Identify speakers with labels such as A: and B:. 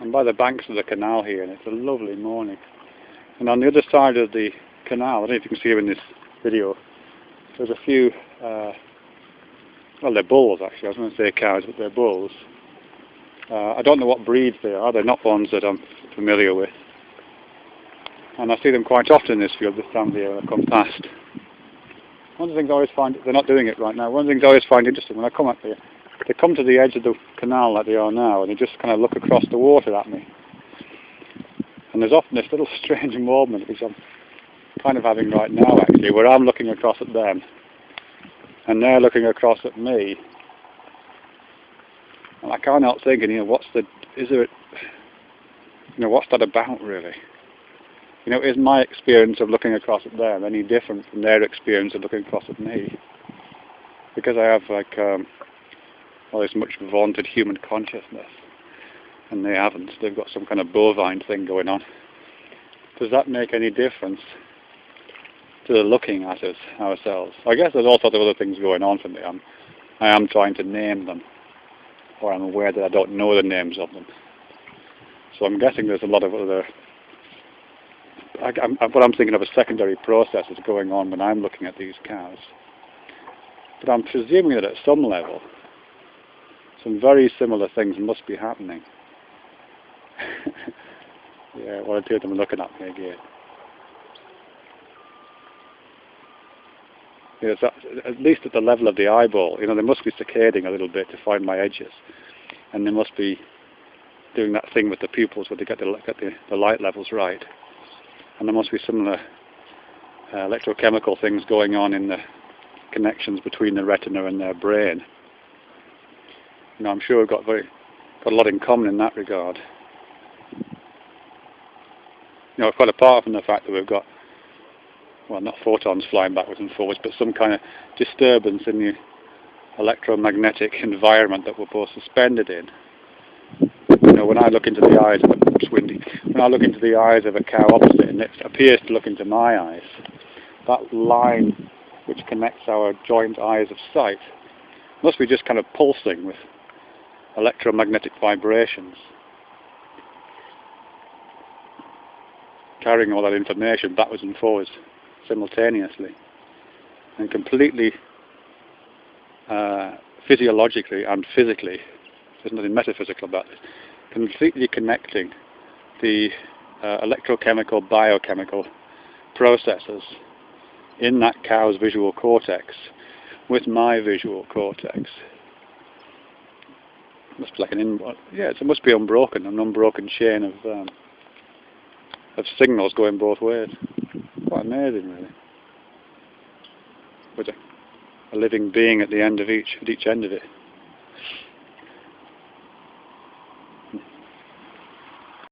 A: I'm by the banks of the canal here, and it's a lovely morning. And on the other side of the canal, I don't know if you can see them in this video, there's a few, well, they're bulls actually. I was going to say cows, but they're bulls. I don't know what breeds they are. They're not ones that I'm familiar with. And I see them quite often in this field this time of the year when I come past. One of the things I always find, they're not doing it right now, one of the things I always find interesting when I come up here, they come to the edge of the canal like they are now, and they just kind of look across the water at me. And there's often this little strange moment, which I'm kind of having right now actually, where I'm looking across at them, and they're looking across at me. And I can't help thinking, what's that about really? Is my experience of looking across at them any different from their experience of looking across at me? Because I have this much vaunted human consciousness, and they haven't. They've got some kind of bovine thing going on. Does that make any difference to the looking at us ourselves? I guess there's all sorts of other things going on for me. I am trying to name them, or I'm aware that I don't know the names of them. So I'm guessing there's a lot of other, what I'm thinking of as secondary processes going on when I'm looking at these cows. But I'm presuming that at some level, some very similar things must be happening. Yeah, well, I do them looking at me again. So at least at the level of the eyeball, they must be saccading a little bit to find my edges, and they must be doing that thing with the pupils where they get the light levels right, and there must be similar electrochemical things going on in the connections between the retina and their brain. I'm sure we've got a lot in common in that regard. Quite apart from the fact that we've got, well, not photons flying backwards and forwards, but some kind of disturbance in the electromagnetic environment that we're both suspended in. When I look into the eyes of when I look into the eyes of a cow opposite, and it appears to look into my eyes, that line which connects our joint eyes of sight must be just kind of pulsing with electromagnetic vibrations, carrying all that information backwards and forwards simultaneously, and completely physiologically and physically, there's nothing metaphysical about this, completely connecting the electrochemical, biochemical processes in that cow's visual cortex with my visual cortex. It must be like it must be an unbroken chain of signals going both ways. Quite amazing, really. With a living being at the end of each end of it.